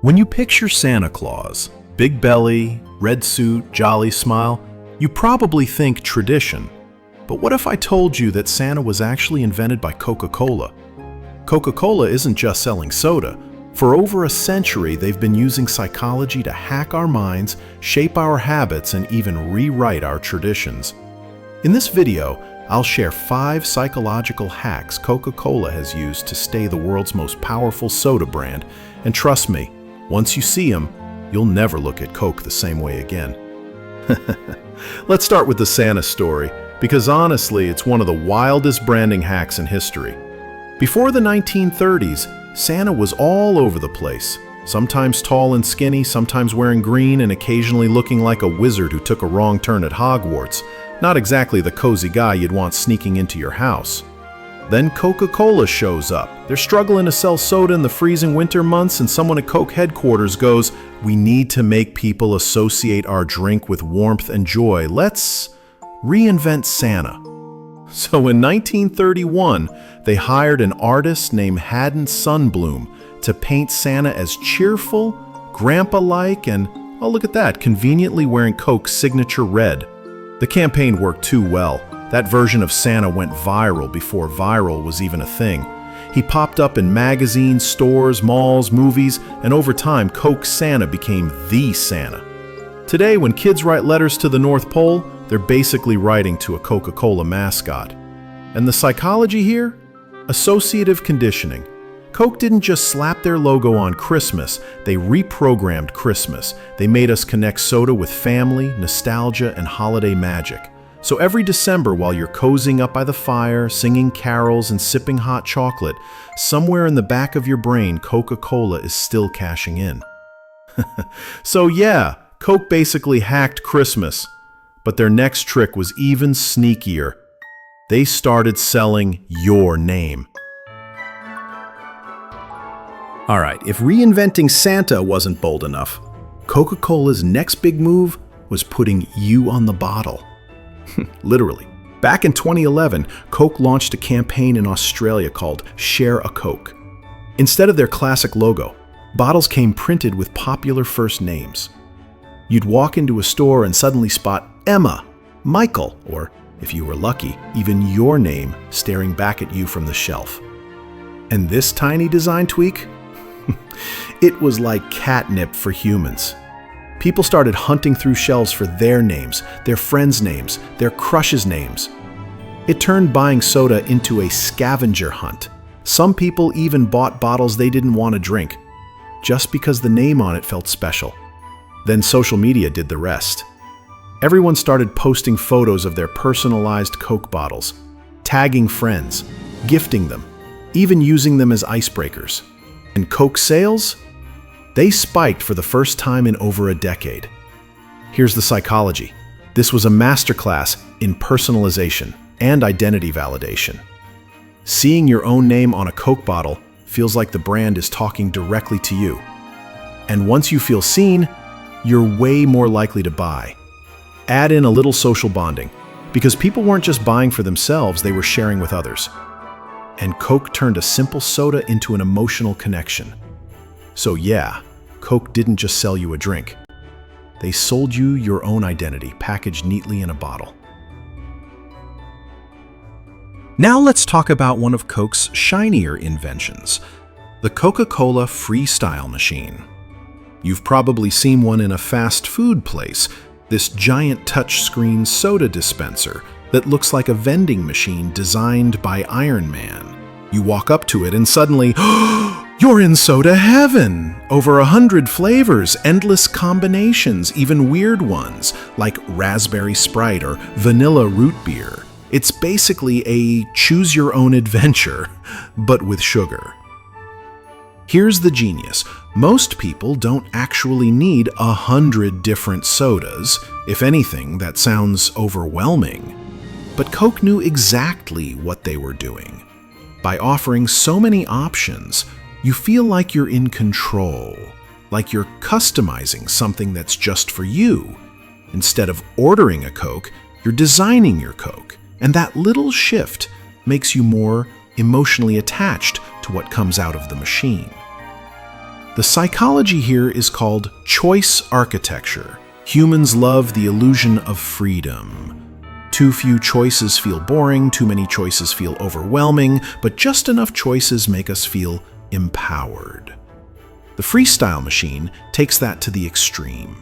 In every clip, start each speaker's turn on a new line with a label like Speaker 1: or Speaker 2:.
Speaker 1: When you picture Santa Claus, big belly, red suit, jolly smile, you probably think tradition. But what if I told you that Santa was actually invented by Coca-Cola? Coca-Cola isn't just selling soda. For over a century, they've been using psychology to hack our minds, shape our habits, and even rewrite our traditions. In this video, I'll share 5 psychological hacks Coca-Cola has used to stay the world's most powerful soda brand. And trust me, once you see them, you'll never look at Coke the same way again. Let's start with the Santa story, because honestly, it's one of the wildest branding hacks in history. Before the 1930s, Santa was all over the place, sometimes tall and skinny, sometimes wearing green, and occasionally looking like a wizard who took a wrong turn at Hogwarts. Not exactly the cozy guy you'd want sneaking into your house. Then Coca-Cola shows up. They're struggling to sell soda in the freezing winter months, and someone at Coke headquarters goes, "We need to make people associate our drink with warmth and joy. Let's reinvent Santa." So in 1931, they hired an artist named Haddon Sundblom to paint Santa as cheerful, grandpa-like, and, oh look at that, conveniently wearing Coke's signature red. The campaign worked too well. That version of Santa went viral before viral was even a thing. He popped up in magazines, stores, malls, movies, and over time, Coke Santa became the Santa. Today, when kids write letters to the North Pole, they're basically writing to a Coca-Cola mascot. And the psychology here? Associative conditioning. Coke didn't just slap their logo on Christmas, they reprogrammed Christmas. They made us connect soda with family, nostalgia, and holiday magic. So every December, while you're cozying up by the fire, singing carols, and sipping hot chocolate, somewhere in the back of your brain, Coca-Cola is still cashing in. So yeah, Coke basically hacked Christmas. But their next trick was even sneakier. They started selling your name. All right, if reinventing Santa wasn't bold enough, Coca-Cola's next big move was putting you on the bottle. Literally. Back in 2011, Coke launched a campaign in Australia called Share a Coke. Instead of their classic logo, bottles came printed with popular first names. You'd walk into a store and suddenly spot Emma, Michael, or, if you were lucky, even your name staring back at you from the shelf. And this tiny design tweak? It was like catnip for humans. People started hunting through shelves for their names, their friends' names, their crushes' names. It turned buying soda into a scavenger hunt. Some people even bought bottles they didn't want to drink, just because the name on it felt special. Then social media did the rest. Everyone started posting photos of their personalized Coke bottles, tagging friends, gifting them, even using them as icebreakers. And Coke sales? They spiked for the first time in over a decade. Here's the psychology. This was a masterclass in personalization and identity validation. Seeing your own name on a Coke bottle feels like the brand is talking directly to you. And once you feel seen, you're way more likely to buy. Add in a little social bonding, because people weren't just buying for themselves, they were sharing with others. And Coke turned a simple soda into an emotional connection. So yeah, Coke didn't just sell you a drink. They sold you your own identity, packaged neatly in a bottle. Now let's talk about one of Coke's shinier inventions, the Coca-Cola Freestyle Machine. You've probably seen one in a fast food place, this giant touchscreen soda dispenser that looks like a vending machine designed by Iron Man. You walk up to it and suddenly, you're in soda heaven! Over 100 flavors, endless combinations, even weird ones, like raspberry Sprite or vanilla root beer. It's basically a choose-your-own-adventure, but with sugar. Here's the genius. Most people don't actually need 100 different sodas. If anything, that sounds overwhelming. But Coke knew exactly what they were doing. By offering so many options, you feel like you're in control, like you're customizing something that's just for you. Instead of ordering a Coke, you're designing your Coke. And that little shift makes you more emotionally attached to what comes out of the machine. The psychology here is called choice architecture. Humans love the illusion of freedom. Too few choices feel boring, too many choices feel overwhelming, but just enough choices make us feel empowered. The Freestyle Machine takes that to the extreme.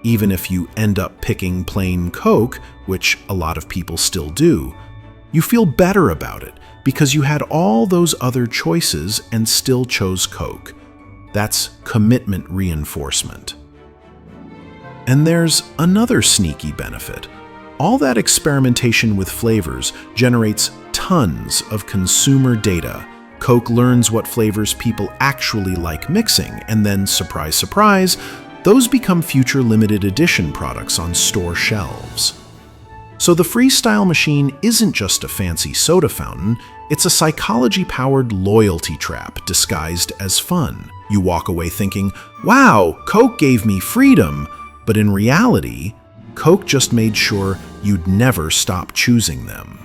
Speaker 1: Even if you end up picking plain Coke, which a lot of people still do, you feel better about it because you had all those other choices and still chose Coke. That's commitment reinforcement. And there's another sneaky benefit. All that experimentation with flavors generates tons of consumer data. Coke learns what flavors people actually like mixing, and then, surprise, surprise, those become future limited edition products on store shelves. So the Freestyle Machine isn't just a fancy soda fountain, it's a psychology-powered loyalty trap disguised as fun. You walk away thinking, wow, Coke gave me freedom, but in reality, Coke just made sure you'd never stop choosing them.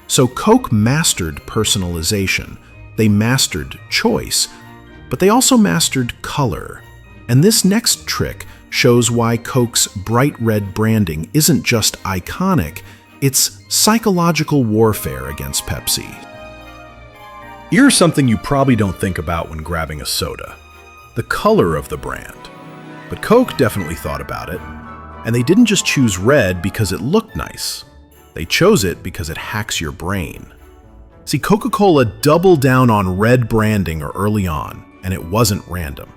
Speaker 1: So Coke mastered personalization, they mastered choice, but they also mastered color. And this next trick shows why Coke's bright red branding isn't just iconic, it's psychological warfare against Pepsi. Here's something you probably don't think about when grabbing a soda: the color of the brand. But Coke definitely thought about it, and they didn't just choose red because it looked nice. They chose it because it hacks your brain. See, Coca-Cola doubled down on red branding early on, and it wasn't random.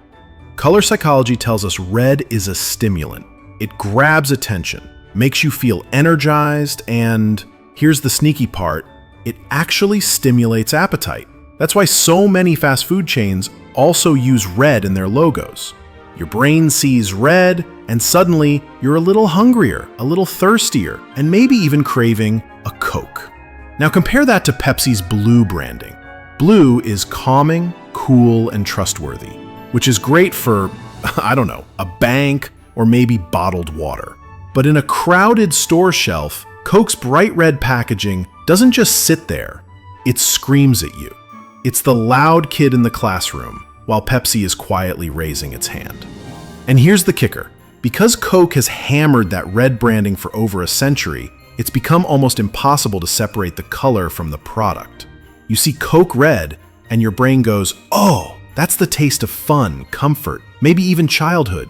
Speaker 1: Color psychology tells us red is a stimulant. It grabs attention, makes you feel energized, and here's the sneaky part, it actually stimulates appetite. That's why so many fast food chains also use red in their logos. Your brain sees red, and suddenly you're a little hungrier, a little thirstier, and maybe even craving a Coke. Now compare that to Pepsi's blue branding. Blue is calming, cool, and trustworthy, which is great for, I don't know, a bank or maybe bottled water. But in a crowded store shelf, Coke's bright red packaging doesn't just sit there, it screams at you. It's the loud kid in the classroom, while Pepsi is quietly raising its hand. And here's the kicker. Because Coke has hammered that red branding for over a century, it's become almost impossible to separate the color from the product. You see Coke red, and your brain goes, oh, that's the taste of fun, comfort, maybe even childhood.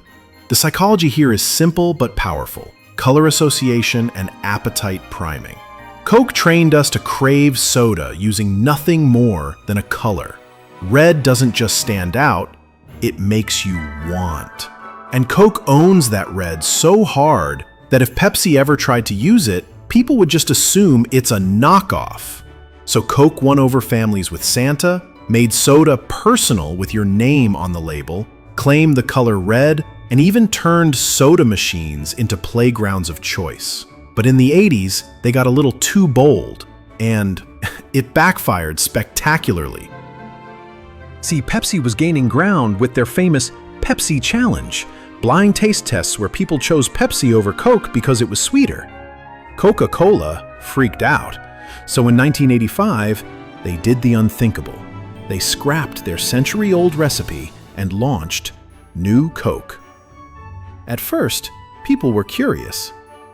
Speaker 1: The psychology here is simple but powerful: color association and appetite priming. Coke trained us to crave soda using nothing more than a color. Red doesn't just stand out, it makes you want. And Coke owns that red so hard that if Pepsi ever tried to use it, people would just assume it's a knockoff. So Coke won over families with Santa, made soda personal with your name on the label, claimed the color red, and even turned soda machines into playgrounds of choice. But in the 80s, they got a little too bold, and it backfired spectacularly. See, Pepsi was gaining ground with their famous Pepsi Challenge, blind taste tests where people chose Pepsi over Coke because it was sweeter. Coca-Cola freaked out, so in 1985, they did the unthinkable. They scrapped their century-old recipe and launched New Coke. At first, people were curious,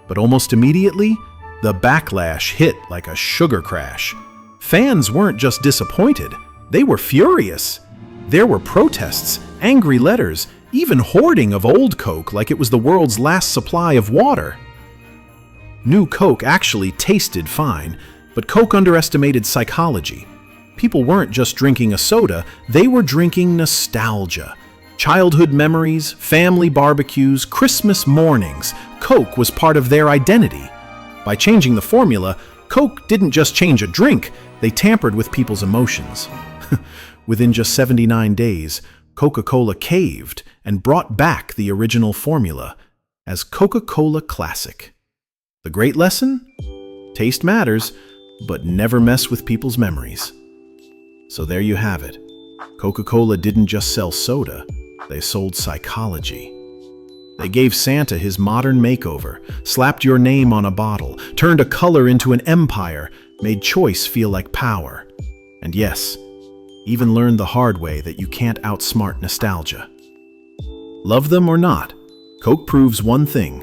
Speaker 1: but almost immediately, the backlash hit like a sugar crash. Fans weren't just disappointed, they were furious. There were protests, angry letters, even hoarding of old Coke like it was the world's last supply of water. New Coke actually tasted fine, but Coke underestimated psychology. People weren't just drinking a soda, they were drinking nostalgia. Childhood memories, family barbecues, Christmas mornings. Coke was part of their identity. By changing the formula, Coke didn't just change a drink, they tampered with people's emotions. Within just 79 days, Coca-Cola caved and brought back the original formula as Coca-Cola Classic. The great lesson? Taste matters, but never mess with people's memories. So there you have it. Coca-Cola didn't just sell soda, they sold psychology. They gave Santa his modern makeover, slapped your name on a bottle, turned a color into an empire, made choice feel like power. And yes, even learned the hard way that you can't outsmart nostalgia. Love them or not, Coke proves one thing.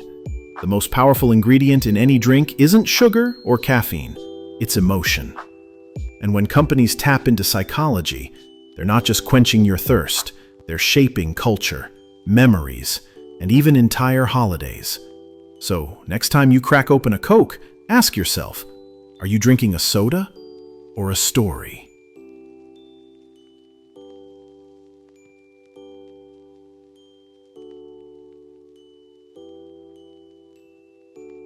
Speaker 1: The most powerful ingredient in any drink isn't sugar or caffeine, it's emotion. And when companies tap into psychology, they're not just quenching your thirst, they're shaping culture, memories, and even entire holidays. So, next time you crack open a Coke, ask yourself, are you drinking a soda or a story?